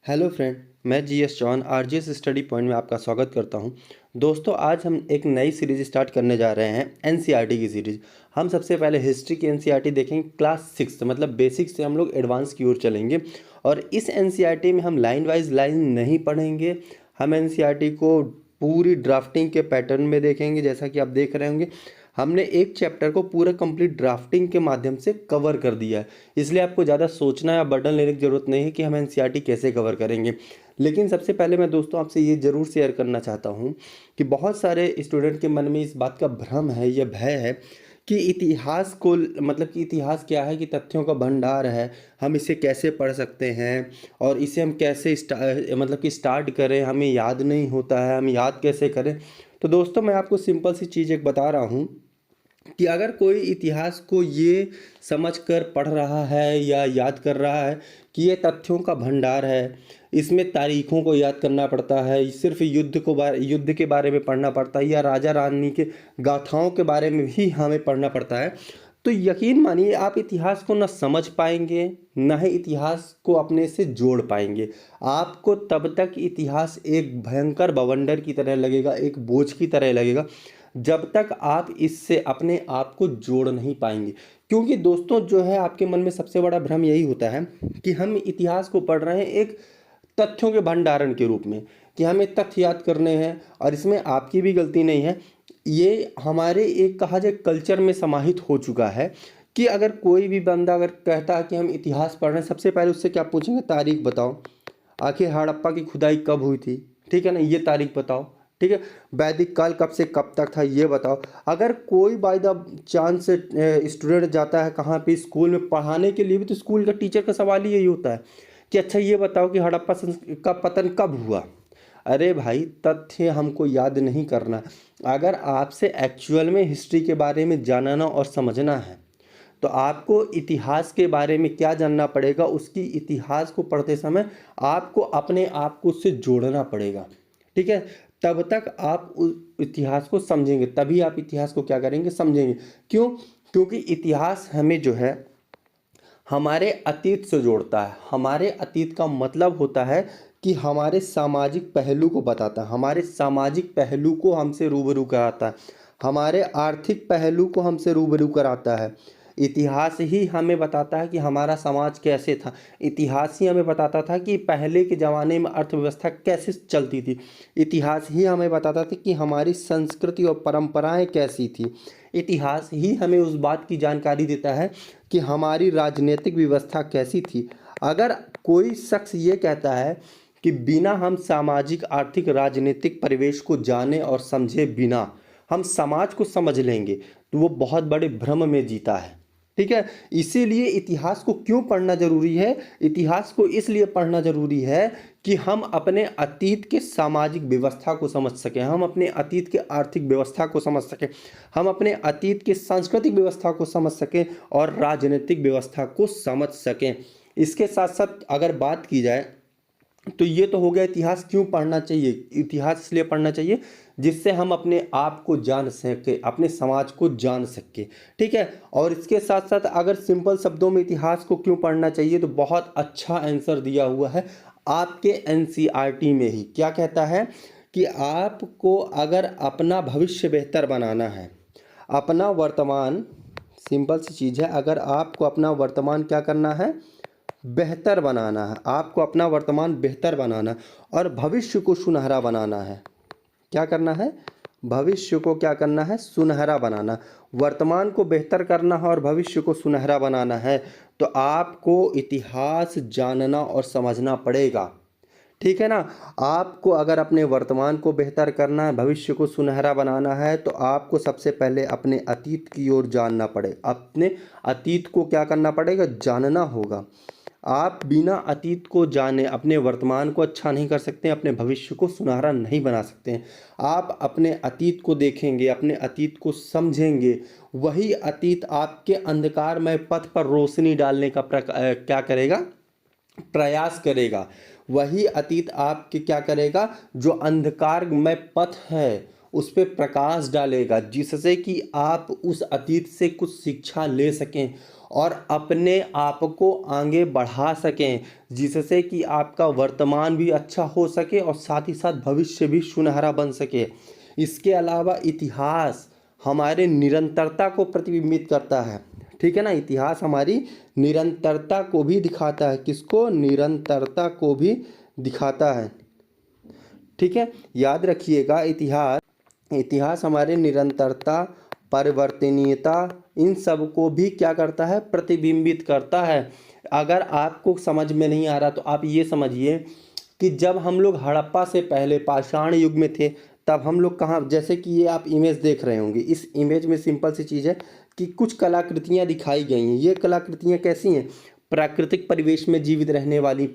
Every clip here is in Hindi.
हेलो फ्रेंड, मैं GS Chauhan RGS study point में आपका स्वागत करता हूं। दोस्तों, आज हम एक नई सीरीज स्टार्ट करने जा रहे हैं एनसीईआरटी की सीरीज। हम सबसे पहले हिस्ट्री की एनसीईआरटी देखेंगे। क्लास 6 मतलब बेसिक से हम लोग एडवांस की ओर चलेंगे। और इस एनसीईआरटी में हम लाइन वाइज लाइन नहीं पढ़ेंगे। हम एनसीईआरटी को पूरी ड्राफ्टिंग के पैटर्न में देखेंगे। जैसा कि आप देख रहे होंगे, हमने एक चैप्टर को पूरा कंप्लीट ड्राफ्टिंग के माध्यम से कवर कर दिया है। इसलिए आपको ज़्यादा सोचना या बर्डन लेने की ज़रूरत नहीं है कि हम एनसीईआरटी कैसे कवर करेंगे। लेकिन सबसे पहले मैं दोस्तों आपसे ये ज़रूर शेयर करना चाहता हूँ कि बहुत सारे स्टूडेंट के मन में इस बात का भ्रम है, यह भय है कि इतिहास को मतलब कि इतिहास क्या है, कि तथ्यों का भंडार है, हम इसे कैसे पढ़ सकते हैं और इसे हम कैसे मतलब कि स्टार्ट करें, हमें याद नहीं होता है, हम याद कैसे करें। तो दोस्तों, मैं आपको सिंपल सी चीज़ एक बता रहा हूँ कि अगर कोई इतिहास को ये समझकर पढ़ रहा है या याद कर रहा है कि ये तथ्यों का भंडार है, इसमें तारीखों को याद करना पड़ता है, सिर्फ युद्ध के बारे में पढ़ना पड़ता है या राजा रानी के गाथाओं के बारे में भी हमें पढ़ना पड़ता है, तो यकीन मानिए आप इतिहास को न समझ पाएंगे, न ही इतिहास को अपने से जोड़ पाएंगे। आपको तब तक इतिहास एक भयंकर बवंडर की तरह लगेगा, एक बोझ की तरह लगेगा, जब तक आप इससे अपने आप को जोड़ नहीं पाएंगे। क्योंकि दोस्तों, जो है आपके मन में सबसे बड़ा भ्रम यही होता है कि हम इतिहास को पढ़ रहे हैं एक तथ्यों के भंडारण के रूप में, कि हमें तथ्य याद करने हैं। और इसमें आपकी भी गलती नहीं है, ये हमारे एक कहा जाए कल्चर में समाहित हो चुका है कि अगर कोई भी बंदा अगर कहता है कि हम इतिहास पढ़ रहे हैं, सबसे पहले उससे क्या पूछेंगे? तारीख बताओ। आखिर हड़प्पा की खुदाई कब हुई थी, ठीक है ना, ये तारीख बताओ। ठीक है, वैदिक काल कब से कब तक था, ये बताओ। अगर कोई बाय द चांस स्टूडेंट जाता है कहाँ पे, स्कूल में पढ़ाने के लिए भी, तो स्कूल का टीचर का सवाल ही यही होता है कि अच्छा ये बताओ कि हड़प्पा का पतन कब हुआ। अरे भाई, तथ्य हमको याद नहीं करना। अगर आपसे एक्चुअल में हिस्ट्री के बारे में जानना और समझना है, तो आपको इतिहास के बारे में क्या जानना पड़ेगा, उसकी इतिहास को पढ़ते समय आपको अपने आप को उससे जोड़ना पड़ेगा। ठीक है, तब तक आप उस इतिहास को समझेंगे, तभी आप इतिहास को क्या करेंगे, समझेंगे। क्यों? क्योंकि इतिहास हमें जो है हमारे अतीत से जोड़ता है। हमारे अतीत का मतलब होता है कि हमारे सामाजिक पहलू को बताता है, हमारे सामाजिक पहलू को हमसे रूबरू कराता है, हमारे आर्थिक पहलू को हमसे रूबरू कराता है। इतिहास ही हमें बताता है कि हमारा समाज कैसे था। इतिहास ही हमें बताता था कि पहले के ज़माने में अर्थव्यवस्था कैसे चलती थी। इतिहास ही हमें बताता था कि हमारी संस्कृति और परंपराएं कैसी थी। इतिहास ही हमें उस बात की जानकारी देता है कि हमारी राजनीतिक व्यवस्था कैसी थी। अगर कोई शख्स ये कहता है कि बिना हम सामाजिक आर्थिक राजनीतिक परिवेश को जाने और समझे बिना हम समाज को समझ लेंगे, तो वो बहुत बड़े भ्रम में जीता है। ठीक है, इसीलिए इतिहास को क्यों पढ़ना जरूरी है? इतिहास को इसलिए पढ़ना जरूरी है कि हम अपने अतीत के सामाजिक व्यवस्था को समझ सकें, हम अपने अतीत के आर्थिक व्यवस्था को समझ सकें, हम अपने अतीत के सांस्कृतिक व्यवस्था को समझ सकें और राजनीतिक व्यवस्था को समझ सकें। इसके साथ साथ अगर बात की जाए, तो ये तो हो गया इतिहास क्यों पढ़ना चाहिए। इतिहास इसलिए पढ़ना चाहिए जिससे हम अपने आप को जान सके, अपने समाज को जान सके। ठीक है, और इसके साथ साथ अगर सिंपल शब्दों में इतिहास को क्यों पढ़ना चाहिए, तो बहुत अच्छा आंसर दिया हुआ है आपके एनसीईआरटी में ही। क्या कहता है कि आपको अगर अपना भविष्य बेहतर बनाना है, अपना वर्तमान, सिंपल सी चीज़ है, अगर आपको अपना वर्तमान क्या करना है, बेहतर बनाना है, आपको अपना वर्तमान बेहतर बनाना है और भविष्य को सुनहरा बनाना है। क्या करना है? भविष्य को क्या करना है, सुनहरा बनाना। वर्तमान को बेहतर करना है और भविष्य को सुनहरा बनाना है, तो आपको इतिहास जानना और समझना पड़ेगा। ठीक है ना। आपको अगर अपने वर्तमान को बेहतर करना है, भविष्य को सुनहरा बनाना है, तो आपको सबसे पहले अपने अतीत की ओर जानना पड़ेगा। अपने अतीत को क्या करना पड़ेगा, जानना होगा। आप बिना अतीत को जाने अपने वर्तमान को अच्छा नहीं कर सकते, अपने भविष्य को सुनहरा नहीं बना सकते हैं। आप अपने अतीत को देखेंगे, अपने अतीत को समझेंगे, वही अतीत आपके अंधकारमय पथ पर रोशनी डालने का क्या करेगा, प्रयास करेगा। वही अतीत आपके क्या करेगा, जो अंधकारमय पथ है उस पर प्रकाश डालेगा, जिससे कि आप उस अतीत से कुछ शिक्षा ले सकें और अपने आप को आगे बढ़ा सकें, जिससे कि आपका वर्तमान भी अच्छा हो सके और साथ ही साथ भविष्य भी सुनहरा बन सके। इसके अलावा इतिहास हमारे निरंतरता को प्रतिबिंबित करता है, ठीक है ना। इतिहास हमारी निरंतरता को भी दिखाता है, किसको? निरंतरता को भी दिखाता है, ठीक है। याद रखिएगा, इतिहास हमारे निरंतरता, परिवर्तनीयता, इन सब को भी क्या करता है? प्रतिबिंबित करता है। अगर आपको समझ में नहीं आ रहा तो आप ये समझिए कि जब हम लोग हड़प्पा से पहले पाषाण युग में थे, तब हम लोग कहाँ, जैसे कि ये आप इमेज देख रहे होंगे, इस इमेज में सिंपल सी चीज़ है कि कुछ कलाकृतियाँ दिखाई गई हैं। ये कलाकृतियाँ कैसी हैं? प्राकृतिक परिवेश में जीवित रहने वाली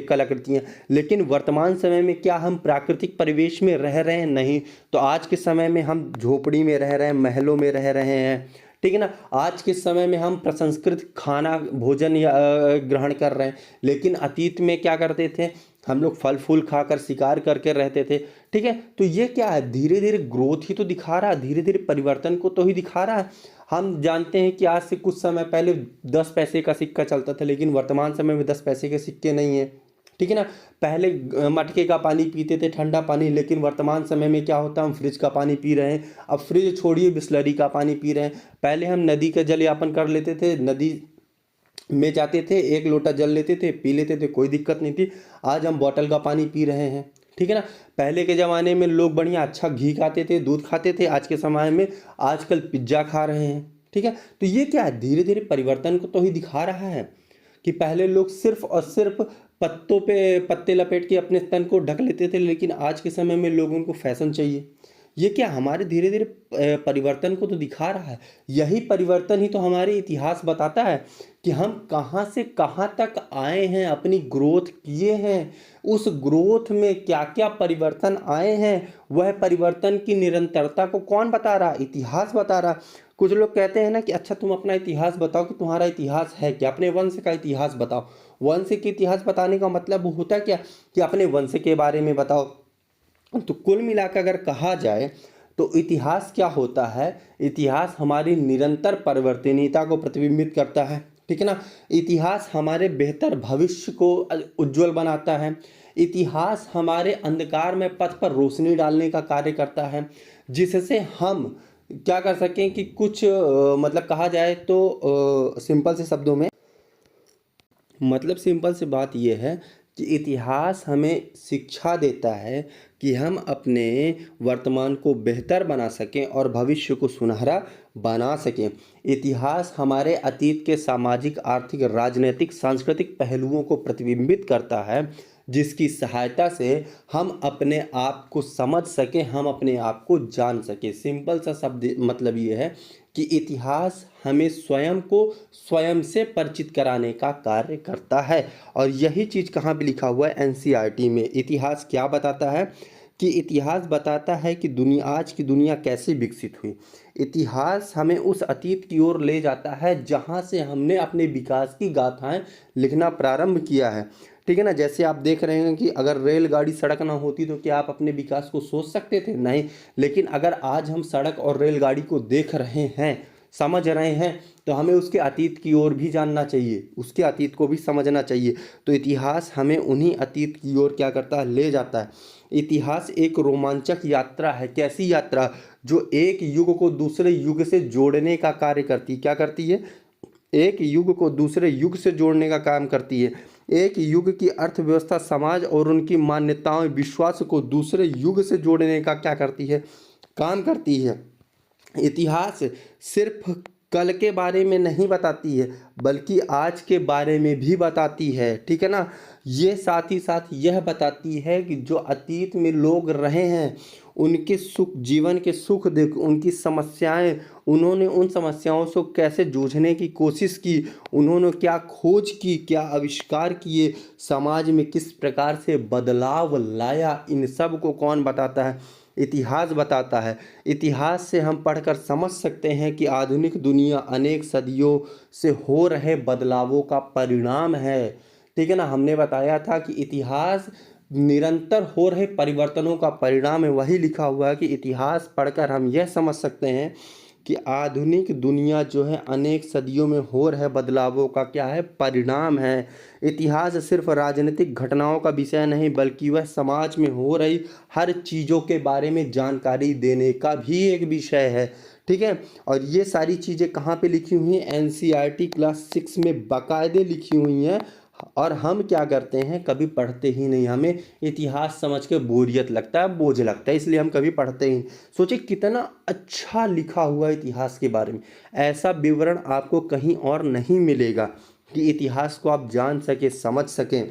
कलाकृतियाँ। लेकिन वर्तमान समय में क्या हम प्राकृतिक परिवेश में रह रहे हैं? नहीं। तो आज के समय में हम झोपड़ी में रह रहे हैं, महलों में रह रहे हैं, ठीक है ना। आज के समय में हम प्रसंस्कृत खाना भोजन या ग्रहण कर रहे हैं। लेकिन अतीत में क्या करते थे? हम लोग फल फूल खाकर शिकार करके रहते थे, ठीक है। तो ये क्या है? धीरे धीरे ग्रोथ ही तो दिखा रहा है, धीरे धीरे परिवर्तन को तो ही दिखा रहा है। हम जानते हैं कि आज से कुछ समय पहले 10 पैसे का सिक्का चलता था, लेकिन वर्तमान समय में 10 पैसे के सिक्के नहीं है, ठीक है ना। पहले मटके का पानी पीते थे, ठंडा पानी, लेकिन वर्तमान समय में क्या होता है? हम फ्रिज का पानी पी रहे हैं। अब फ्रिज छोड़िए, बिस्लरी का पानी पी रहे हैं। पहले हम नदी का जल यापन कर लेते थे, नदी में जाते थे, 1 लोटा जल लेते थे, पी लेते थे, कोई दिक्कत नहीं थी। आज हम बॉटल का पानी पी रहे हैं, ठीक है ना। पहले के ज़माने में लोग बढ़िया अच्छा घी खाते थे, दूध खाते थे। आज के समय में आजकल पिज्ज़ा खा रहे हैं, ठीक है। तो ये क्या है? धीरे धीरे परिवर्तन को तो ही दिखा रहा है कि पहले लोग सिर्फ और सिर्फ पत्तों पे पत्ते लपेट के अपने तन को ढक लेते थे, लेकिन आज के समय में लोगों को फैशन चाहिए। ये क्या? हमारे धीरे धीरे परिवर्तन को तो दिखा रहा है। यही परिवर्तन ही तो हमारे इतिहास बताता है कि हम कहाँ से कहाँ तक आए हैं, अपनी ग्रोथ किए हैं। उस ग्रोथ में क्या क्या परिवर्तन आए हैं, वह परिवर्तन की निरंतरता को कौन बता रहा? इतिहास बता रहा। कुछ लोग कहते हैं ना कि अच्छा तुम अपना इतिहास बताओ, कि तुम्हारा इतिहास है क्या, अपने वंश का इतिहास बताओ। वंश के इतिहास बताने का मतलब होता क्या? कि अपने वंश के बारे में बताओ। तो कुल मिलाकर अगर कहा जाए तो इतिहास क्या होता है? इतिहास हमारी निरंतर परिवर्तनीयता को प्रतिबिंबित करता है, ठीक है ना। इतिहास हमारे बेहतर भविष्य को उज्जवल बनाता है। इतिहास हमारे अंधकार में पथ पर रोशनी डालने का कार्य करता है, जिससे हम क्या कर सकें कि कुछ मतलब कहा जाए तो सिंपल से शब्दों में, मतलब सिंपल सी बात यह है कि इतिहास हमें शिक्षा देता है कि हम अपने वर्तमान को बेहतर बना सकें और भविष्य को सुनहरा बना सकें। इतिहास हमारे अतीत के सामाजिक, आर्थिक, राजनीतिक, सांस्कृतिक पहलुओं को प्रतिबिंबित करता है, जिसकी सहायता से हम अपने आप को समझ सकें, हम अपने आप को जान सकें। सिंपल सा शब्द मतलब ये है कि इतिहास हमें स्वयं को स्वयं से परिचित कराने का कार्य करता है। और यही चीज़ कहाँ पे लिखा हुआ है? एनसीईआरटी में। इतिहास क्या बताता है? कि इतिहास बताता है कि आज की दुनिया कैसे विकसित हुई। इतिहास हमें उस अतीत की ओर ले जाता है जहाँ से हमने अपने विकास की गाथाएं लिखना प्रारंभ किया है, ठीक है ना। जैसे आप देख रहे हैं कि अगर रेलगाड़ी, सड़क ना होती तो क्या आप अपने विकास को सोच सकते थे? नहीं। लेकिन अगर आज हम सड़क और रेलगाड़ी को देख रहे हैं, समझ रहे हैं, तो हमें उसके अतीत की ओर भी जानना चाहिए, उसके अतीत को भी समझना चाहिए। तो इतिहास हमें उन्हीं अतीत की ओर क्या करता है? ले जाता है। इतिहास एक रोमांचक यात्रा है। कैसी यात्रा? जो एक युग को दूसरे युग से जोड़ने का कार्य करती है। क्या करती है? एक युग को दूसरे युग से जोड़ने का काम करती है। एक युग की अर्थव्यवस्था, समाज और उनकी मान्यताओं, विश्वास को दूसरे युग से जोड़ने का क्या करती है? काम करती है। इतिहास सिर्फ कल के बारे में नहीं बताती है, बल्कि आज के बारे में भी बताती है, ठीक है ना। ये साथ ही साथ यह बताती है कि जो अतीत में लोग रहे हैं, उनके सुख, जीवन के सुख देख, उनकी समस्याएं, उन्होंने उन समस्याओं से कैसे जूझने की कोशिश की, उन्होंने क्या खोज की, क्या आविष्कार किए, समाज में किस प्रकार से बदलाव लाया, इन सब को कौन बताता है? इतिहास बताता है। इतिहास से हम पढ़कर समझ सकते हैं कि आधुनिक दुनिया अनेक सदियों से हो रहे बदलावों का परिणाम है, ठीक है ना। हमने बताया था कि इतिहास निरंतर हो रहे परिवर्तनों का परिणाम है। वही लिखा हुआ है कि इतिहास पढ़कर हम यह समझ सकते हैं कि आधुनिक दुनिया जो है अनेक सदियों में हो रहे बदलावों का क्या है, परिणाम है। इतिहास सिर्फ राजनीतिक घटनाओं का विषय नहीं बल्कि वह समाज में हो रही हर चीज़ों के बारे में जानकारी देने का भी एक विषय है। ठीक है, और ये सारी चीज़ें कहाँ पे लिखी हुई हैं, एनसीईआरटी क्लास 6 में बाकायदे लिखी हुई हैं। और हम क्या करते हैं, कभी पढ़ते ही नहीं। हमें इतिहास समझ के बोरियत लगता है, बोझ लगता है, इसलिए हम कभी पढ़ते ही नहीं। सोचिए कितना अच्छा लिखा हुआ इतिहास के बारे में। ऐसा विवरण आपको कहीं और नहीं मिलेगा कि इतिहास को आप जान सके, समझ सकें।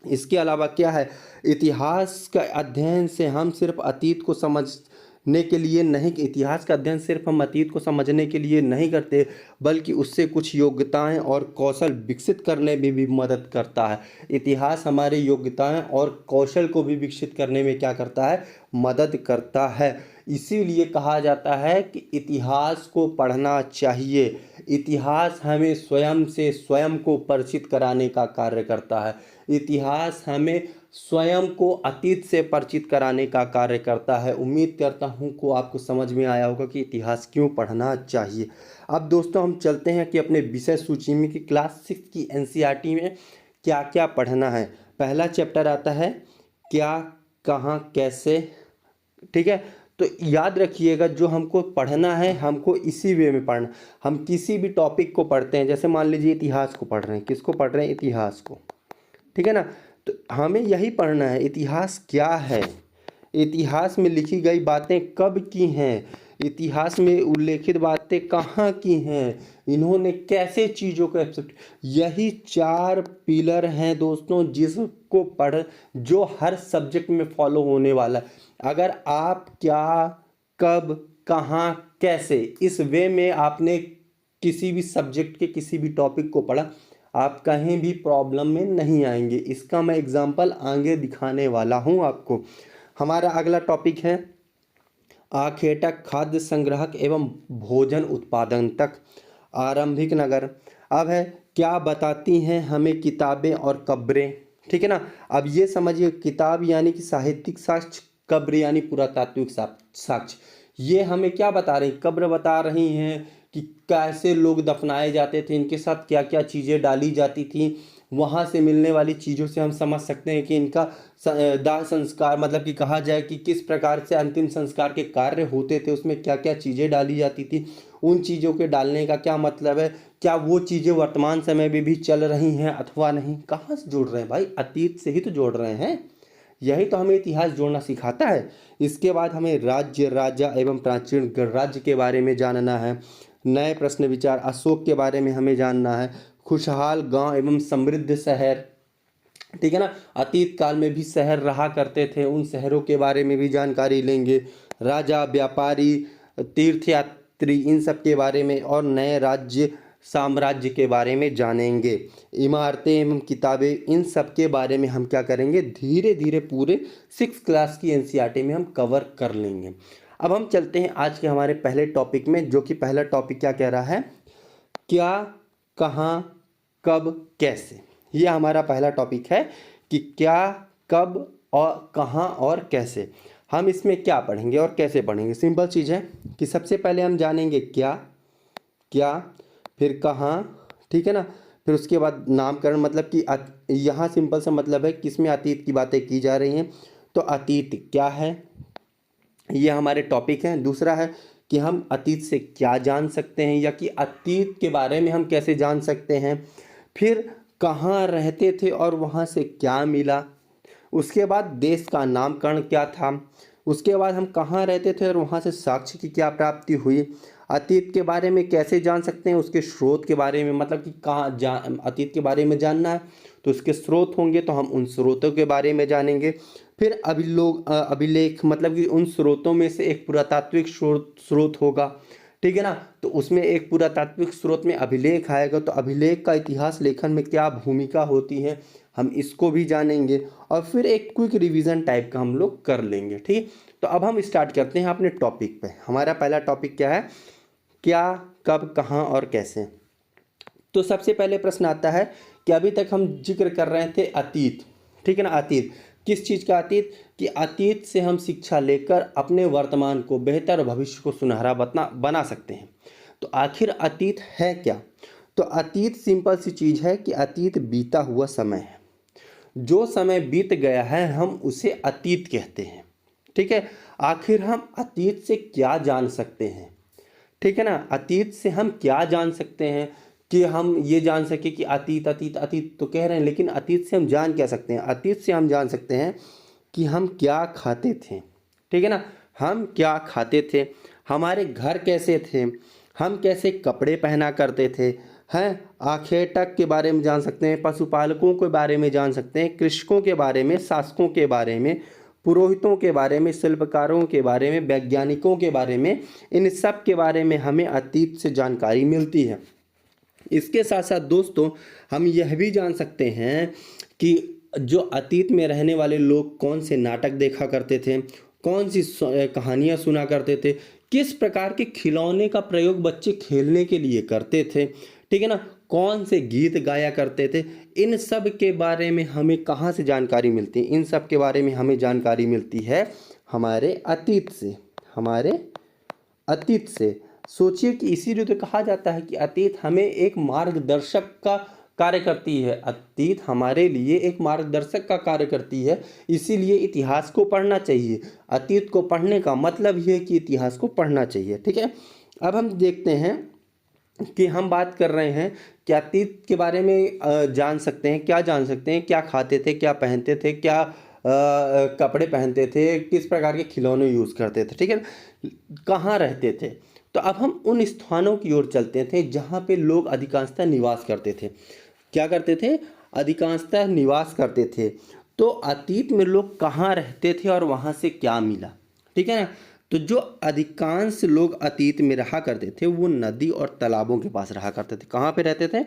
इसके अलावा क्या है, इतिहास का अध्ययन से हम सिर्फ अतीत को समझने के लिए नहीं, इतिहास का अध्ययन सिर्फ हम अतीत को समझने के लिए नहीं करते बल्कि उससे कुछ योग्यताएं और कौशल विकसित करने में भी मदद करता है। इतिहास हमारी योग्यताएं और कौशल को भी विकसित करने में क्या करता है, मदद करता है। इसीलिए कहा जाता है कि इतिहास को पढ़ना चाहिए। इतिहास हमें स्वयं से स्वयं को परिचित कराने का कार्य करता है। इतिहास हमें स्वयं को अतीत से परिचित कराने का कार्य करता है। उम्मीद करता हूँ को आपको समझ में आया होगा कि इतिहास क्यों पढ़ना चाहिए। अब दोस्तों हम चलते हैं कि अपने विषय सूची में कि क्लास 6 की एनसीईआरटी में क्या क्या पढ़ना है। पहला चैप्टर आता है क्या, कहाँ, कैसे। ठीक है, तो याद रखिएगा जो हमको पढ़ना है हमको इसी वे में पढ़ना। हम किसी भी टॉपिक को पढ़ते हैं, जैसे मान लीजिए इतिहास को पढ़ रहे हैं, किसको पढ़ रहे हैं, इतिहास को। ठीक है ना, तो हमें यही पढ़ना है इतिहास क्या है, इतिहास में लिखी गई बातें कब की हैं, इतिहास में उल्लेखित बातें कहाँ की हैं, इन्होंने कैसे चीज़ों को एक्सेप्ट। यही 4 पिलर हैं दोस्तों जिसको पढ़, जो हर सब्जेक्ट में फॉलो होने वाला है। अगर आप क्या, कब, कहाँ, कैसे इस वे में आपने किसी भी सब्जेक्ट के किसी भी टॉपिक को पढ़ा, आप कहीं भी प्रॉब्लम में नहीं आएंगे। इसका मैं एग्जांपल आगे दिखाने वाला हूं आपको। हमारा अगला टॉपिक है आखेटक, खाद्य संग्राहक एवं भोजन उत्पादन तक, आरंभिक नगर। अब है क्या बताती हैं हमें किताबें और कब्रें। ठीक है ना, अब ये समझिए किताब यानी कि साहित्यिक साक्ष्य, कब्र यानी पुरातात्विक साक्ष्य। ये हमें क्या बता रही, कब्र बता रही हैं कि कैसे लोग दफनाए जाते थे, इनके साथ क्या क्या चीज़ें डाली जाती थी। वहाँ से मिलने वाली चीज़ों से हम समझ सकते हैं कि इनका दाह संस्कार, मतलब कि कहा जाए कि किस प्रकार से अंतिम संस्कार के कार्य होते थे, उसमें क्या क्या चीज़ें डाली जाती थी, उन चीज़ों के डालने का क्या मतलब है, क्या वो चीज़ें वर्तमान समय में भी चल रही हैं अथवा नहीं। कहाँ से जोड़ रहे हैं भाई, अतीत से ही तो जोड़ रहे हैं। यही तो हमें इतिहास जोड़ना सिखाता है। इसके बाद हमें राज्य, राजा एवं प्राचीन राज्य के बारे में जानना है। नए प्रश्न विचार, अशोक के बारे में हमें जानना है। खुशहाल गांव एवं समृद्ध शहर। ठीक है ना, अतीत काल में भी शहर रहा करते थे, उन शहरों के बारे में भी जानकारी लेंगे। राजा, व्यापारी, तीर्थयात्री, इन सब के बारे में, और नए राज्य साम्राज्य के बारे में जानेंगे। इमारतें एवं किताबें, इन सब के बारे में हम क्या करेंगे, धीरे धीरे पूरे 6 क्लास की एनसीईआरटी में हम कवर कर लेंगे। अब हम चलते हैं आज के हमारे पहले टॉपिक में, जो कि पहला टॉपिक क्या कह रहा है, क्या, कहाँ, कब, कैसे। ये हमारा पहला टॉपिक है कि क्या, कब और कहाँ और कैसे। हम इसमें क्या पढ़ेंगे और कैसे पढ़ेंगे। सिंपल चीज़ है कि सबसे पहले हम जानेंगे क्या, क्या, फिर कहाँ। ठीक है ना, फिर उसके बाद नामकरण, मतलब कि यहाँ सिंपल सा मतलब है कि इसमें अतीत की बातें की जा रही हैं, तो अतीत क्या है, ये हमारे टॉपिक हैं। दूसरा है कि हम अतीत से क्या जान सकते हैं, या कि अतीत के बारे में हम कैसे जान सकते हैं। फिर कहाँ रहते थे और वहाँ से क्या मिला। उसके बाद देश का नामकरण क्या था। उसके बाद हम कहाँ रहते थे और वहाँ से साक्ष्य की क्या प्राप्ति हुई। अतीत के बारे में कैसे जान सकते हैं, उसके स्रोत के बारे में, मतलब कि कहाँ अतीत के बारे में जानना है तो उसके स्रोत होंगे, तो हम उन स्रोतों के बारे में जानेंगे। फिर अभिलेख, मतलब कि उन स्रोतों में से एक पुरातात्विक स्रोत होगा। ठीक है ना, तो उसमें एक पुरातात्विक स्रोत में अभिलेख आएगा, तो अभिलेख का इतिहास लेखन में क्या भूमिका होती है, हम इसको भी जानेंगे। और फिर एक क्विक रिवीजन टाइप का हम लोग कर लेंगे। ठीक, तो अब हम स्टार्ट करते हैं अपने टॉपिक पे। हमारा पहला टॉपिक क्या है, क्या, कब, कहाँ और कैसे। तो सबसे पहले प्रश्न आता है कि अभी तक हम जिक्र कर रहे थे अतीत। ठीक है ना, अतीत किस चीज़ का अतीत? कि अतीत से हम शिक्षा लेकर अपने वर्तमान को बेहतर, भविष्य को सुनहरा बना सकते हैं। तो आखिर अतीत है क्या? तो अतीत सिंपल सी चीज़ है कि अतीत बीता हुआ समय है। जो समय बीत गया है हम उसे अतीत कहते हैं। ठीक है। आखिर हम अतीत से क्या जान सकते हैं? ठीक है ना, अतीत से हम क्या जान सकते हैं कि हम ये जान सके कि अतीत अतीत अतीत तो कह रहे हैं, लेकिन अतीत से हम जान क्या सकते हैं? अतीत से हम जान सकते हैं कि हम क्या खाते थे। ठीक है ना, हम क्या खाते थे, हमारे घर कैसे थे, हम कैसे कपड़े पहना करते थे, हैं आखेटक के बारे में जान सकते हैं, पशुपालकों के बारे में जान सकते हैं, कृषकों के बारे में, शासकों के बारे में, पुरोहितों के बारे में, शिल्पकारों के बारे में, वैज्ञानिकों के बारे में। इन सब के बारे में हमें अतीत से जानकारी मिलती है। इसके साथ साथ दोस्तों हम यह भी जान सकते हैं कि जो अतीत में रहने वाले लोग कौन से नाटक देखा करते थे, कौन सी कहानियाँ सुना करते थे, किस प्रकार के खिलौने का प्रयोग बच्चे खेलने के लिए करते थे। ठीक है ना, कौन से गीत गाया करते थे। इन सब के बारे में हमें कहाँ से जानकारी मिलती है? इन सब के बारे में हमें जानकारी मिलती है हमारे अतीत से, हमारे अतीत से। सोचिए कि इसीलिए तो कहा जाता है कि अतीत हमें एक मार्गदर्शक का कार्य करती है। अतीत हमारे लिए एक मार्गदर्शक का कार्य करती है, इसीलिए इतिहास को पढ़ना चाहिए। अतीत को पढ़ने का मतलब ये है कि इतिहास को पढ़ना चाहिए। ठीक है। अब हम देखते हैं कि हम बात कर रहे हैं कि अतीत के बारे में जान सकते हैं, क्या जान सकते हैं, क्या खाते थे, क्या पहनते थे, क्या कपड़े पहनते थे, किस प्रकार के खिलौने यूज़ करते थे। ठीक है, कहाँ रहते थे। तो अब हम उन स्थानों की ओर चलते थे जहाँ पे लोग अधिकांशतः निवास करते थे। क्या करते थे? अधिकांशतः निवास करते थे। तो अतीत में लोग कहाँ रहते थे और वहाँ से क्या मिला? ठीक है ना। तो जो अधिकांश लोग अतीत में रहा करते थे वो नदी और तालाबों के पास रहा करते थे। कहाँ पे रहते थे?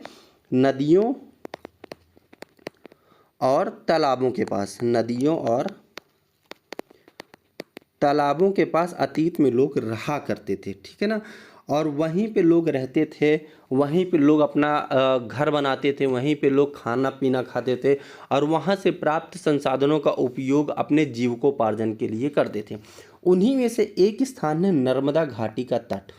नदियों और तालाबों के पास। नदियों और तालाबों के पास अतीत में लोग रहा करते थे। ठीक है ना, और वहीं पे लोग रहते थे, वहीं पे लोग अपना घर बनाते थे, वहीं पे लोग खाना पीना खाते थे और वहाँ से प्राप्त संसाधनों का उपयोग अपने जीविकोपार्जन के लिए करते थे। उन्हीं में से एक स्थान है नर्मदा घाटी का तट।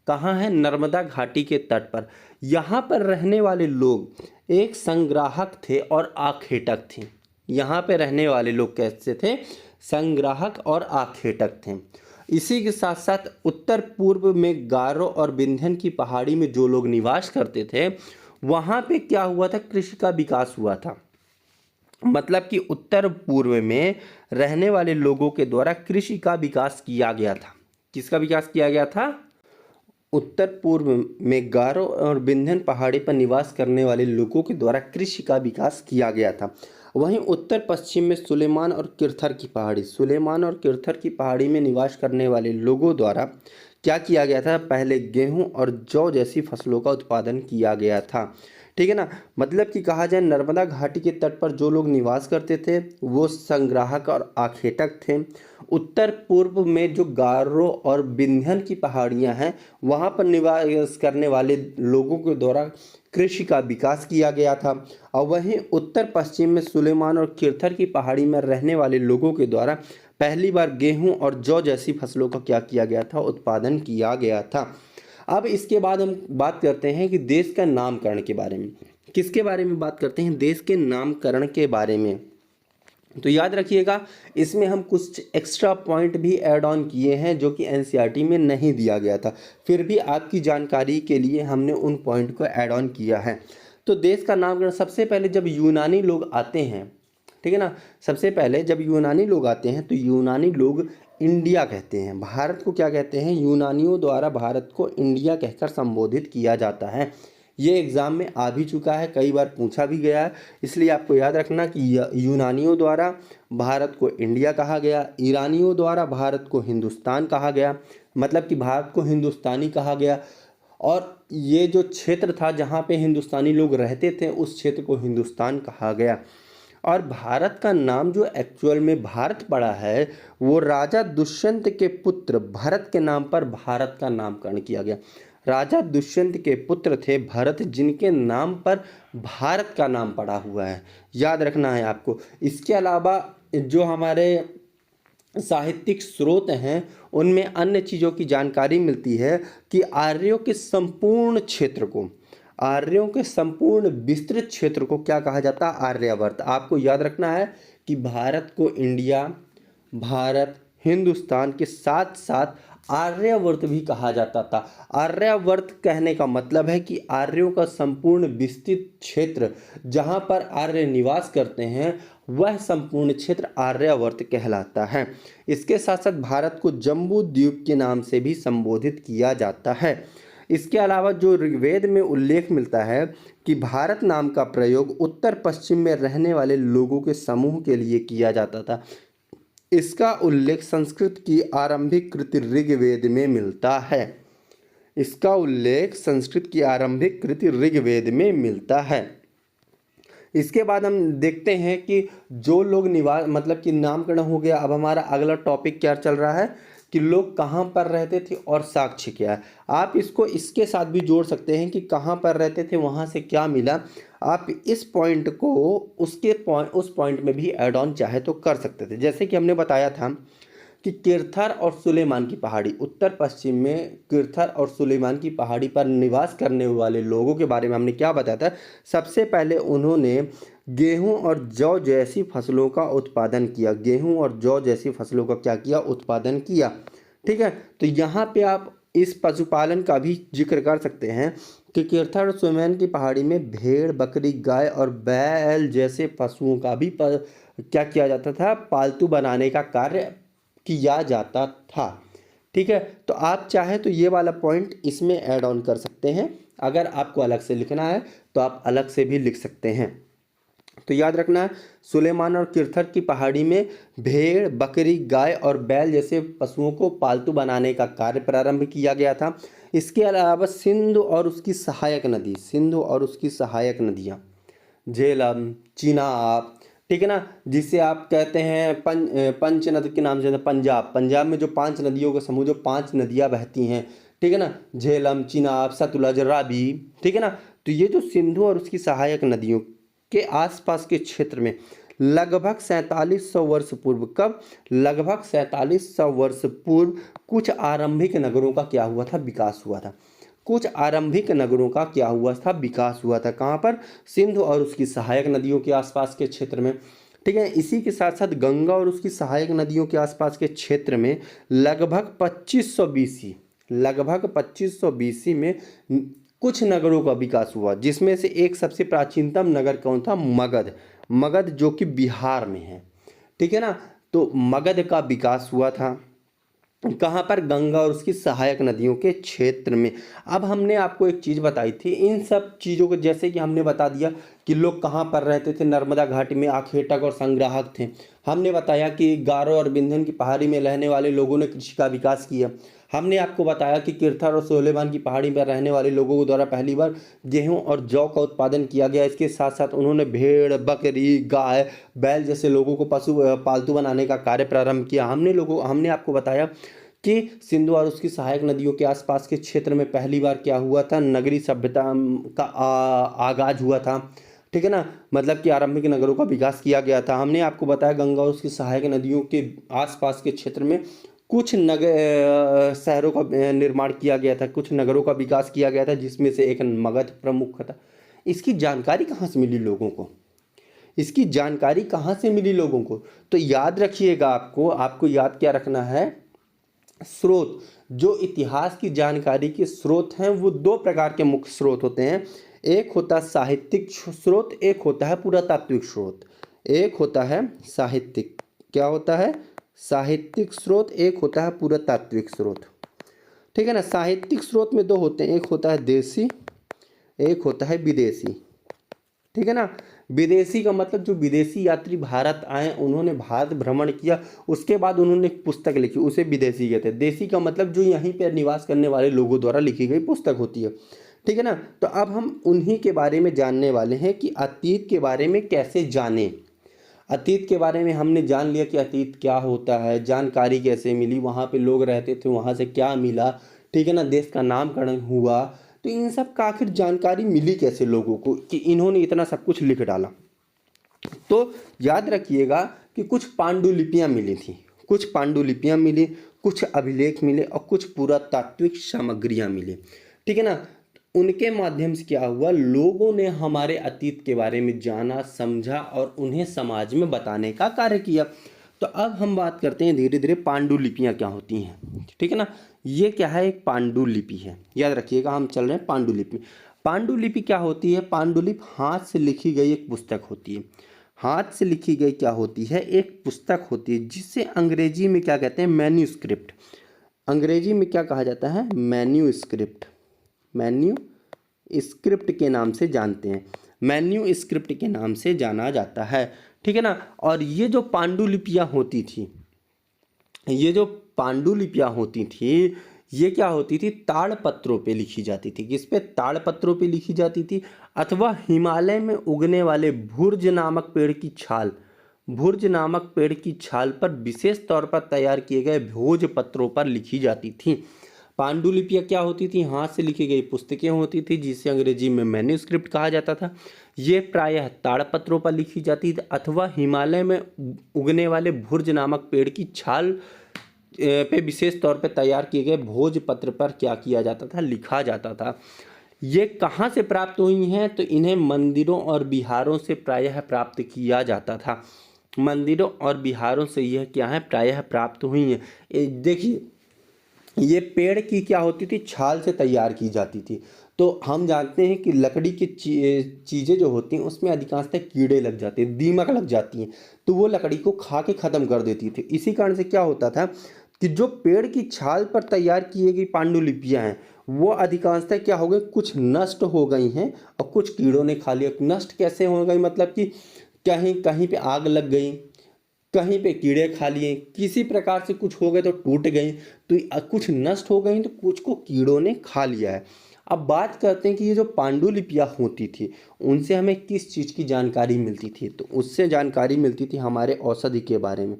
कहाँ है? नर्मदा घाटी के तट पर। यहाँ पर रहने वाले लोग एक संग्राहक थे और आखेटक थे। यहाँ पे रहने वाले लोग कैसे थे? संग्राहक और आखेटक थे। इसी के साथ साथ उत्तर पूर्व में गारो और विंध्यन की पहाड़ी में जो लोग निवास करते थे वहाँ पे क्या हुआ था? कृषि का विकास हुआ था। मतलब कि उत्तर पूर्व में रहने वाले लोगों के द्वारा कृषि का विकास किया गया था। किसका विकास किया गया था? उत्तर पूर्व में गारो और विंध्यन पहाड़ी पर निवास करने वाले लोगों के द्वारा कृषि का विकास किया गया था। वहीं उत्तर पश्चिम में सुलेमान और किरथर की पहाड़ी, सुलेमान और किरथर की पहाड़ी में निवास करने वाले लोगों द्वारा क्या किया गया था? पहले गेहूं और जौ जैसी फसलों का उत्पादन किया गया था। ठीक है ना, मतलब कि कहा जाए नर्मदा घाटी के तट पर जो लोग निवास करते थे वो संग्राहक और आखेटक थे। उत्तर पूर्व में जो गारो और विंध्यन की पहाड़ियां हैं वहां पर निवास करने वाले लोगों के द्वारा कृषि का विकास किया गया था। और वहीं उत्तर पश्चिम में सुलेमान और किरथर की पहाड़ी में रहने वाले लोगों के द्वारा पहली बार गेहूं और जौ जैसी फसलों का क्या किया गया था? उत्पादन किया गया था। अब इसके बाद हम बात करते हैं कि देश का नामकरण के बारे में। किसके बारे में बात करते हैं? देश के नामकरण के बारे में। तो याद रखिएगा इसमें हम कुछ एक्स्ट्रा पॉइंट भी ऐड ऑन किए हैं जो कि एनसीईआरटी में नहीं दिया गया था, फिर भी आपकी जानकारी के लिए हमने उन पॉइंट को ऐड ऑन किया है। तो देश का नामकरण सबसे पहले जब यूनानी लोग आते हैं, ठीक है ना, सबसे पहले जब यूनानी लोग आते हैं तो यूनानी लोग इंडिया कहते हैं। भारत को क्या कहते हैं? यूनानियों द्वारा भारत को इंडिया कहकर संबोधित किया जाता है। ये एग्ज़ाम में आ भी चुका है, कई बार पूछा भी गया है, इसलिए आपको याद रखना कि यूनानियों द्वारा भारत को इंडिया कहा गया, ईरानियों द्वारा भारत को हिंदुस्तान कहा गया, मतलब कि भारत को हिंदुस्तानी कहा गया। और ये जो क्षेत्र था जहाँ पे हिंदुस्तानी लोग रहते थे उस क्षेत्र को हिंदुस्तान कहा गया। और भारत का नाम जो एक्चुअल में भारत पड़ा है वो राजा दुष्यंत के पुत्र भरत के नाम पर भारत का नामकरण किया गया। राजा दुष्यंत के पुत्र थे भरत, जिनके नाम पर भारत का नाम पड़ा हुआ है, याद रखना है आपको। इसके अलावा जो हमारे साहित्यिक स्रोत हैं उनमें अन्य चीज़ों की जानकारी मिलती है कि आर्यों के संपूर्ण विस्तृत क्षेत्र को क्या कहा जाता है? आर्यावर्त। आपको याद रखना है कि भारत को इंडिया, भारत, हिंदुस्तान के साथ साथ आर्यावर्त भी कहा जाता था। आर्यावर्त कहने का मतलब है कि आर्यों का संपूर्ण विस्तृत क्षेत्र जहाँ पर आर्य निवास करते हैं वह संपूर्ण क्षेत्र आर्यावर्त कहलाता है। इसके साथ साथ भारत को जम्बू द्वीप के नाम से भी संबोधित किया जाता है। इसके अलावा जो ऋग्वेद में उल्लेख मिलता है कि भारत नाम का प्रयोग उत्तर पश्चिम में रहने वाले लोगों के समूह के लिए किया जाता था। इसका उल्लेख संस्कृत की आरंभिक कृति ऋग्वेद में मिलता है। इसका उल्लेख संस्कृत की आरंभिक कृति ऋग्वेद में मिलता है। इसके बाद हम देखते हैं कि जो लोग निवास मतलब कि नामकरण हो गया। अब हमारा अगला टॉपिक क्या चल रहा है कि लोग कहाँ पर रहते थे और साक्ष्य क्या है। आप इसको इसके साथ भी जोड़ सकते हैं कि कहाँ पर रहते थे, वहाँ से क्या मिला। आप इस पॉइंट को उस पॉइंट में भी ऐड ऑन चाहे तो कर सकते थे। जैसे कि हमने बताया था कि किरथर और सुलेमान की पहाड़ी, उत्तर पश्चिम में किरथर और सुलेमान की पहाड़ी पर निवास करने वाले लोगों के बारे में हमने क्या बताया था। सबसे पहले उन्होंने गेहूं और जौ जैसी फसलों का उत्पादन किया। गेहूं और जौ जैसी फसलों का क्या किया? उत्पादन किया। ठीक है, तो यहाँ पे आप इस पशुपालन का भी जिक्र कर सकते हैं कि किरथर और सुलेमान की पहाड़ी में भेड़, बकरी, गाय और बैल जैसे पशुओं का भी क्या किया जाता था? पालतू बनाने का कार्य किया जाता था। ठीक है, तो आप चाहे तो ये वाला पॉइंट इसमें ऐड ऑन कर सकते हैं। अगर आपको अलग से लिखना है तो आप अलग से भी लिख सकते हैं। तो याद रखना है, सुलेमान और किरथर की पहाड़ी में भेड़, बकरी, गाय और बैल जैसे पशुओं को पालतू बनाने का कार्य प्रारंभ किया गया था। इसके अलावा सिंध और उसकी सहायक नदियाँ झेलम, चिनाब, ठीक है ना, जिसे आप कहते हैं पंच नदी के नाम से, पंजाब में जो 5 नदियों का समूह, जो 5 नदियाँ बहती हैं, ठीक है ना, झेलम, चिनाब, सतलज, रावी, ठीक है ना। तो ये जो सिंधु और उसकी सहायक नदियों के आसपास के क्षेत्र में लगभग 4700 वर्ष पूर्व, कब? लगभग 4700 वर्ष पूर्व कुछ आरंभिक नगरों का क्या हुआ था? विकास हुआ था। कुछ आरंभिक नगरों का क्या हुआ था? विकास हुआ था। कहाँ पर? सिंधु और उसकी सहायक नदियों के आसपास के क्षेत्र में। ठीक है, इसी के साथ साथ गंगा और उसकी सहायक नदियों के आसपास के क्षेत्र में लगभग 2500 BC में कुछ नगरों का विकास हुआ, जिसमें से एक सबसे प्राचीनतम नगर कौन था? मगध, जो कि बिहार में है। ठीक है ना, तो मगध का विकास हुआ था। कहाँ पर? गंगा और उसकी सहायक नदियों के क्षेत्र में। अब हमने आपको एक चीज़ बताई थी, इन सब चीज़ों को जैसे कि हमने बता दिया कि लोग कहाँ पर रहते थे। नर्मदा घाटी में आखेटक और संग्राहक थे। हमने बताया कि गारो और विंध्य की पहाड़ी में रहने वाले लोगों ने कृषि का विकास किया। हमने आपको बताया कि किरथर और सुलेमान की पहाड़ी पर रहने वाले लोगों द्वारा पहली बार गेहूं और जौ का उत्पादन किया गया। इसके साथ साथ उन्होंने भेड़, बकरी, गाय, बैल जैसे लोगों को पालतू बनाने का कार्य प्रारंभ किया। हमने आपको बताया कि सिंधु और उसकी सहायक नदियों के आसपास के क्षेत्र में पहली बार क्या हुआ था? नगरी सभ्यता का आगाज हुआ था। ठीक है ना, मतलब कि आरंभिक नगरों का विकास किया गया था। हमने आपको बताया गंगा और उसकी सहायक नदियों के आसपास के क्षेत्र में कुछ शहरों का निर्माण किया गया था, कुछ नगरों का विकास किया गया था, जिसमें से एक मगध प्रमुख था। इसकी जानकारी कहाँ से मिली लोगों को? तो याद रखिएगा, आपको याद क्या रखना है? स्रोत। जो इतिहास की जानकारी के स्रोत हैं वो 2 प्रकार के मुख्य स्रोत होते हैं। एक होता है साहित्यिक स्रोत, एक होता है पुरातात्विक स्रोत। एक होता है साहित्यिक, क्या होता है? साहित्यिक स्रोत। एक होता है पुरातात्विक स्रोत। ठीक है ना, साहित्यिक स्रोत में 2 होते हैं, एक होता है देसी, एक होता है विदेशी। ठीक है ना, विदेशी का मतलब जो विदेशी यात्री भारत आए, उन्होंने भारत भ्रमण किया, उसके बाद उन्होंने एक पुस्तक लिखी, उसे विदेशी कहते हैं। देशी का मतलब जो यहीं पर निवास करने वाले लोगों द्वारा लिखी गई पुस्तक होती है। ठीक है ना, तो अब हम उन्हीं के बारे में जानने वाले हैं कि अतीत के बारे में कैसे जानें। अतीत के बारे में हमने जान लिया कि अतीत क्या होता है, जानकारी कैसे मिली, वहाँ पे लोग रहते थे, वहाँ से क्या मिला, ठीक है ना, देश का नामकरण हुआ, तो इन सब का आखिर जानकारी मिली कैसे लोगों को कि इन्होंने इतना सब कुछ लिख डाला। तो याद रखिएगा कि कुछ पांडुलिपियां मिली थी, कुछ पांडुलिपियां मिली, कुछ अभिलेख मिले और कुछ पुरातात्विक सामग्रियां मिली, ठीक है ना। उनके माध्यम से क्या हुआ, लोगों ने हमारे अतीत के बारे में जाना, समझा और उन्हें समाज में बताने का कार्य किया। तो अब हम बात करते हैं धीरे धीरे पांडुलिपियां क्या होती हैं, ठीक है ना। ये क्या है, एक पांडुलिपि है, याद रखिएगा हम चल रहे हैं पांडुलिपि। पांडुलिपि क्या होती है, पांडुलिपि हाथ से लिखी गई एक पुस्तक होती है। हाथ से लिखी गई क्या होती है, एक पुस्तक होती है, जिसे अंग्रेजी में क्या कहते हैं, मैन्यूस्क्रिप्ट। अंग्रेजी में क्या कहा जाता है, मैन्यूस्क्रिप्ट। मैन्यूस्क्रिप्ट के नाम से जानते हैं, मैन्यूस्क्रिप्ट के नाम से जाना जाता है, ठीक है ना। और ये जो पांडुलिपियां होती थी, ये जो पांडुलिपियां होती थी, ये क्या होती थी, ताड़पत्रों पे लिखी जाती थी। किस पे, ताड़पत्रों पे लिखी जाती थी, अथवा हिमालय में उगने वाले भुर्ज नामक पेड़ की छाल, भुर्ज नामक पेड़ की छाल पर विशेष तौर पर तैयार किए गए भोजपत्रों पर लिखी जाती थी। पांडुलिपियां क्या होती थी, हाथ से लिखी गई पुस्तकें होती थी, जिसे अंग्रेजी में मैन्यूस्क्रिप्ट कहा जाता था। ये प्रायः ताड़पत्रों पर लिखी जाती थी अथवा हिमालय में उगने वाले भुर्ज नामक पेड़ की छाल पे विशेष तौर पे तैयार किए गए भोजपत्र पर क्या किया जाता था, लिखा जाता था। ये कहाँ से प्राप्त हुई हैं, तो इन्हें मंदिरों और विहारों से प्रायः प्राप्त किया जाता था। मंदिरों और विहारों से यह क्या है, प्रायः प्राप्त हुई हैं। देखिए, ये पेड़ की क्या होती थी, छाल से तैयार की जाती थी। तो हम जानते हैं कि लकड़ी की चीज़ें जो होती हैं उसमें अधिकांशतः कीड़े लग जाते हैं, दीमक लग जाती हैं, तो वो लकड़ी को खा के ख़त्म कर देती थी। इसी कारण से क्या होता था कि जो पेड़ की छाल पर तैयार की गई पांडुलिपियां हैं, वो अधिकांशतः क्या हो गई, कुछ नष्ट हो गई हैं और कुछ कीड़ों ने खा लिया। नष्ट कैसे हो गई, मतलब कि कहीं कहीं पे आग लग गई, कहीं पे कीड़े खा लिए, किसी प्रकार से कुछ हो गए तो टूट गई, तो कुछ नष्ट हो गई तो कुछ को कीड़ों ने खा लिया है। अब बात करते हैं कि ये जो पांडुलिपियां होती थी, उनसे हमें किस चीज़ की जानकारी मिलती थी, तो उससे जानकारी मिलती थी हमारे औषधि के बारे में,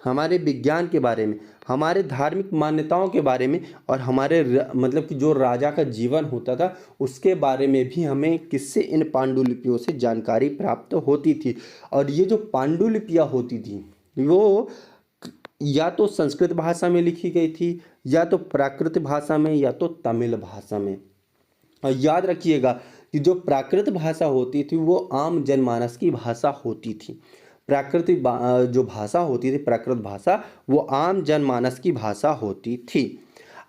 हमारे विज्ञान के बारे में, हमारे धार्मिक मान्यताओं के बारे में, और हमारे मतलब कि जो राजा का जीवन होता था उसके बारे में भी हमें किससे, इन पांडुलिपियों से जानकारी प्राप्त होती थी। और ये जो पांडुलिपियां होती थी वो या तो संस्कृत भाषा में लिखी गई थी, या तो प्राकृत भाषा में, या तो तमिल भाषा में। और याद रखिएगा कि जो प्राकृत भाषा होती थी वो आम जनमानस की भाषा होती थी। प्राकृतिक जो भाषा होती थी, प्राकृत भाषा, वो आम जनमानस की भाषा होती थी।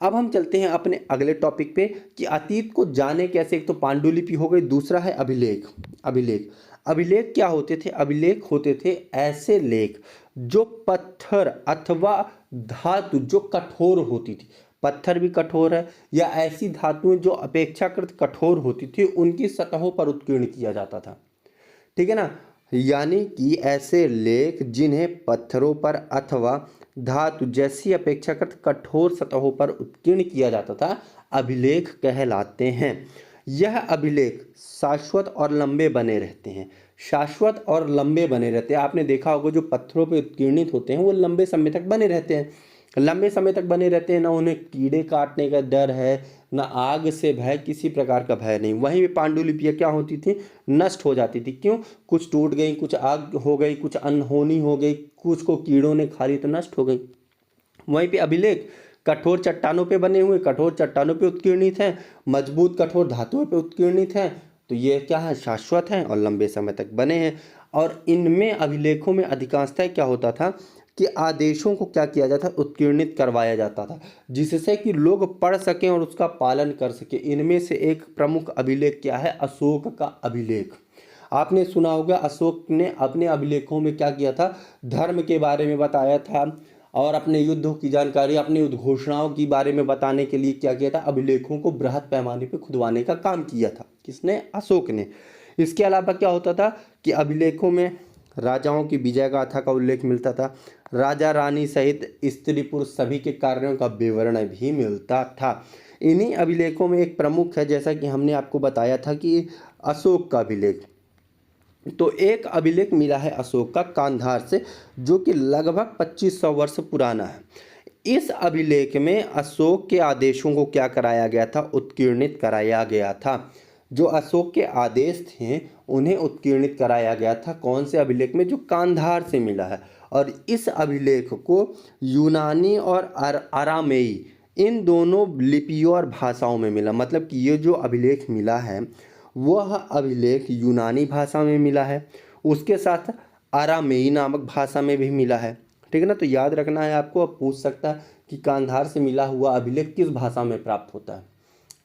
अब हम चलते हैं अपने अगले टॉपिक पे कि अतीत को जाने कैसे। एक तो पांडुलिपि हो गई, दूसरा है अभिलेख। अभिलेख, अभिलेख क्या होते थे, अभिलेख होते थे ऐसे लेख जो पत्थर अथवा धातु जो कठोर होती थी, पत्थर भी कठोर है, या ऐसी धातुएं जो अपेक्षाकृत कठोर होती थी, उनकी सतहों पर उत्कीर्ण किया जाता था, ठीक है ना। यानी कि ऐसे लेख जिन्हें पत्थरों पर अथवा धातु जैसी अपेक्षाकृत कठोर सतहों पर उत्कीर्ण किया जाता था, अभिलेख कहलाते हैं। यह अभिलेख शाश्वत और लंबे बने रहते हैं, शाश्वत और लंबे बने रहते हैं। आपने देखा होगा जो पत्थरों पर उत्कीर्णित होते हैं वो लंबे समय तक बने रहते हैं, लंबे समय तक बने रहते हैं। ना उन्हें कीड़े काटने का डर है, ना आग से भय, किसी प्रकार का भय नहीं। वहीं पे पांडुलिपियां क्या होती थी, नष्ट हो जाती थी। क्यों, कुछ टूट गई, कुछ आग हो गई, कुछ अनहोनी हो गई, कुछ को कीड़ों ने खा ली तो नष्ट हो गई। वहीं पे अभिलेख कठोर चट्टानों पे बने हुए, कठोर चट्टानों पे उत्कीर्णित हैं, मजबूत कठोर धातुओं पे उत्कीर्णित हैं, तो ये क्या है, शाश्वत हैं और लंबे समय तक बने हैं। और इनमें अभिलेखों में अधिकांशतः क्या होता था कि आदेशों को क्या किया जाता, उत्कीर्णित करवाया जाता था, जिससे कि लोग पढ़ सकें और उसका पालन कर सकें। इनमें से एक प्रमुख अभिलेख क्या है, अशोक का अभिलेख। आपने सुना होगा अशोक ने अपने अभिलेखों में क्या किया था, धर्म के बारे में बताया था, और अपने युद्धों की जानकारी, अपनी उद्घोषणाओं के बारे में बताने के लिए क्या किया था, अभिलेखों को बृहत पैमाने पर खुदवाने का काम किया था। किसने, अशोक ने। इसके अलावा क्या होता था कि अभिलेखों में राजाओं की विजय गाथा का उल्लेख मिलता था, राजा रानी सहित स्त्री पुरुष सभी के कार्यों का विवरण भी मिलता था। इन्हीं अभिलेखों में एक प्रमुख है, जैसा कि हमने आपको बताया था कि अशोक का अभिलेख। तो एक अभिलेख मिला है अशोक का कांधार से, जो कि लगभग 2500 वर्ष पुराना है। इस अभिलेख में अशोक के आदेशों को क्या कराया गया था, उत्कीर्णित कराया गया था। जो अशोक के आदेश थे उन्हें उत्कीर्णित कराया गया था। कौन से अभिलेख में, जो कांधार से मिला है। और इस अभिलेख को यूनानी और अरामेई इन दोनों लिपियों और भाषाओं में मिला। मतलब कि ये जो अभिलेख मिला है वह अभिलेख यूनानी भाषा में मिला है, उसके साथ अरामेई नामक भाषा में भी मिला है। ठीक है ना। तो याद रखना है आपको। अब पूछ सकता है कि कांधार से मिला हुआ अभिलेख किस भाषा में प्राप्त होता है।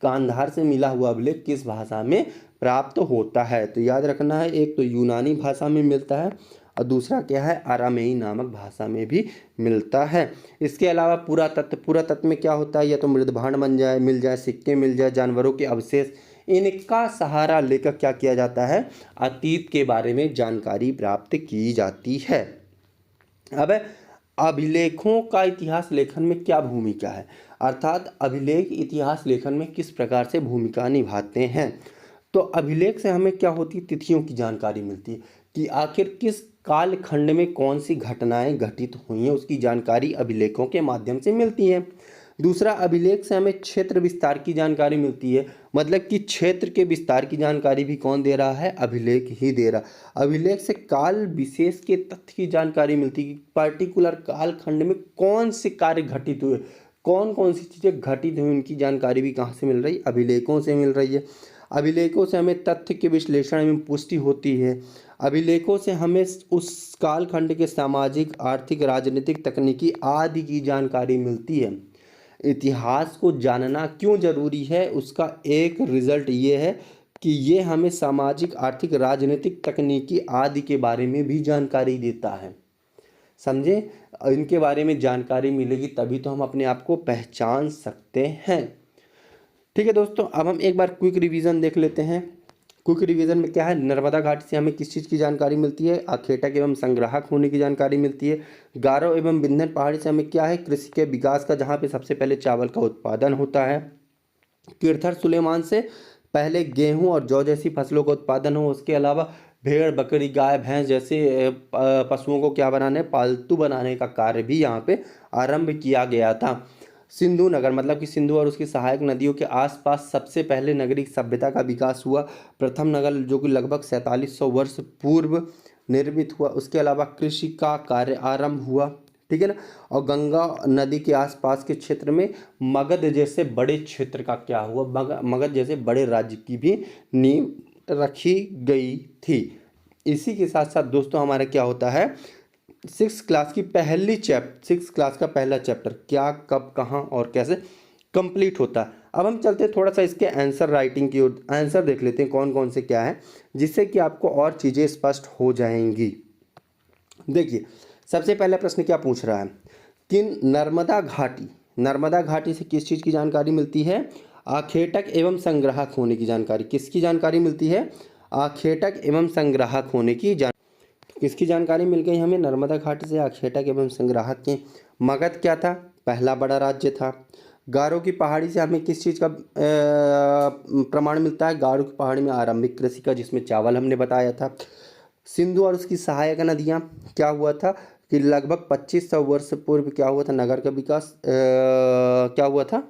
कांधार से मिला हुआ अभिलेख किस भाषा में प्राप्त होता है, तो याद रखना है, एक तो यूनानी भाषा में मिलता है और दूसरा क्या है, अरामेई नामक भाषा में भी मिलता है। इसके अलावा पुरातत्व में क्या होता है, या तो मृदभांड मिल जाए, सिक्के मिल जाए, जानवरों के अवशेष, इनका सहारा लेकर क्या किया जाता है, अतीत के बारे में जानकारी प्राप्त की जाती है। अब अभिलेखों का इतिहास लेखन में क्या भूमिका है, अर्थात अभिलेख इतिहास लेखन में किस प्रकार से भूमिका निभाते हैं। तो अभिलेख से हमें क्या होती है, तिथियों की जानकारी मिलती है कि आखिर किस कालखंड में कौन सी घटनाएं घटित हुई हैं, उसकी जानकारी अभिलेखों के माध्यम से मिलती है। दूसरा, अभिलेख से हमें क्षेत्र विस्तार की जानकारी मिलती है। मतलब कि क्षेत्र के विस्तार की जानकारी भी कौन दे रहा है, अभिलेख ही दे रहा। अभिलेख से काल विशेष के तथ्य की जानकारी मिलती है कि पर्टिकुलर कालखंड में कौन से कार्य घटित हुए, कौन कौन सी चीज़ें घटित हुई, उनकी जानकारी भी कहाँ से मिल रही, अभिलेखों से मिल रही है। अभिलेखों से हमें तथ्य के विश्लेषण एवं पुष्टि होती है। अभिलेखों से हमें उस कालखंड के सामाजिक, आर्थिक, राजनीतिक, तकनीकी आदि की जानकारी मिलती है। इतिहास को जानना क्यों जरूरी है, उसका एक रिजल्ट ये है कि ये हमें सामाजिक, आर्थिक, राजनीतिक, तकनीकी आदि के बारे में भी जानकारी देता है। समझे, इनके बारे में जानकारी मिलेगी तभी तो हम अपने आप को पहचान सकते हैं। ठीक है दोस्तों, अब हम एक बार क्विक रिवीजन देख लेते हैं। क्विक रिवीजन में क्या है, नर्मदा घाटी से हमें किस चीज़ की जानकारी मिलती है, आखेटक एवं संग्राहक होने की जानकारी मिलती है। गारो एवं विंध्य पहाड़ी से हमें क्या है, कृषि के विकास का, जहाँ पे सबसे पहले चावल का उत्पादन होता है। कीर्थर सुलेमान से पहले गेहूं और जौ जैसी फसलों का उत्पादन हो। उसके अलावा भेड़, बकरी, गाय, भैंस जैसे पशुओं को क्या बनाने, पालतू बनाने का कार्य भी यहाँ पे आरंभ किया गया था। सिंधु नगर, मतलब कि सिंधु और उसकी सहायक नदियों के आसपास सबसे पहले नगरीय सभ्यता का विकास हुआ। प्रथम नगर जो कि लगभग 4700 वर्ष पूर्व निर्मित हुआ। उसके अलावा कृषि का कार्य आरंभ हुआ। ठीक है ना। और गंगा नदी के आसपास के क्षेत्र में मगध जैसे बड़े क्षेत्र का क्या हुआ, मगध जैसे बड़े राज्य की भी नींव रखी गई थी। इसी के साथ साथ दोस्तों हमारा क्या होता है, 6th क्लास का पहला चैप्टर क्या, कब, कहाँ और कैसे कंप्लीट होता है। अब हम चलते हैं थोड़ा सा इसके आंसर राइटिंग की ओर, आंसर देख लेते हैं कौन कौन से क्या है, जिससे कि आपको और चीज़ें स्पष्ट हो जाएंगी। देखिए, सबसे पहला प्रश्न क्या पूछ रहा है कि नर्मदा घाटी से किस चीज़ की जानकारी मिलती है, आखेटक एवं संग्राहक होने की जानकारी। किसकी जानकारी मिलती है, आखेटक एवं संग्राहक होने की किसकी जानकारी मिल गई हमें, नर्मदा घाटी से आखेटक एवं संग्राहक के। मगध क्या था, पहला बड़ा राज्य था। गारो की पहाड़ी से हमें किस चीज़ का प्रमाण मिलता है, गारो की पहाड़ी में आरंभिक कृषि का, जिसमें चावल हमने बताया था। सिंधु और उसकी सहायक नदियाँ, क्या हुआ था कि लगभग 2500 वर्ष पूर्व क्या हुआ था, नगर का विकास क्या हुआ था,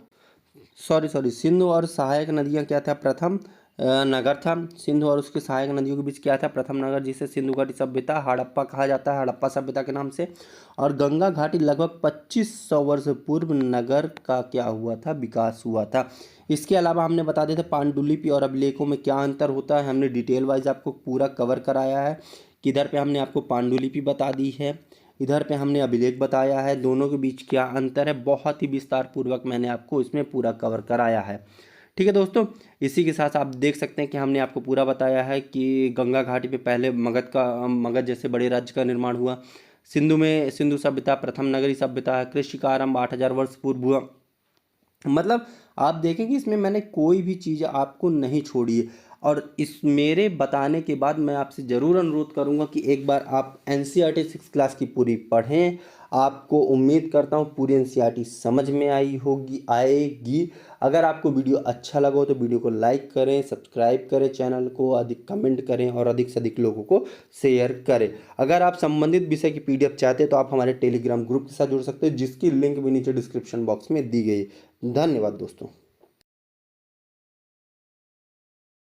सिंधु और सहायक नदियाँ क्या था, प्रथम नगर था। सिंधु और उसके सहायक नदियों के बीच क्या था, प्रथम नगर, जिसे सिंधु घाटी सभ्यता, हड़प्पा कहा जाता है, हड़प्पा सभ्यता के नाम से। और गंगा घाटी लगभग 2500 वर्ष पूर्व नगर का क्या हुआ था, विकास हुआ था। इसके अलावा हमने बता देते पांडुलिपि और अभिलेखों में क्या अंतर होता है, हमने डिटेल वाइज आपको पूरा कवर कराया है। किधर पे हमने आपको पांडुलिपि बता दी है, इधर पे हमने अभिलेख बताया है, दोनों के बीच क्या अंतर है, बहुत ही विस्तार पूर्वक मैंने आपको इसमें पूरा कवर कराया है। ठीक है दोस्तों, इसी के साथ आप देख सकते हैं कि हमने आपको पूरा बताया है कि गंगा घाटी पे पहले मगध जैसे बड़े राज्य का निर्माण हुआ। सिंधु सभ्यता प्रथम नगरी सभ्यता है। कृषि का आरंभ 8000 वर्ष पूर्व हुआ। मतलब आप देखें कि इसमें मैंने कोई भी चीज़ आपको नहीं छोड़ी है। और इस मेरे बताने के बाद मैं आपसे ज़रूर अनुरोध करूंगा कि एक बार आप NCERT 6th क्लास की पूरी पढ़ें, आपको उम्मीद करता हूँ पूरी एनसीईआरटी समझ में आएगी। अगर आपको वीडियो अच्छा लगा हो तो वीडियो को लाइक करें, सब्सक्राइब करें, चैनल को अधिक कमेंट करें और अधिक से अधिक लोगों को शेयर करें। अगर आप संबंधित विषय की पीडीएफ चाहते हैं तो आप हमारे टेलीग्राम ग्रुप के साथ जुड़ सकते हैं, जिसकी लिंक भी नीचे डिस्क्रिप्शन बॉक्स में दी गई है। धन्यवाद दोस्तों।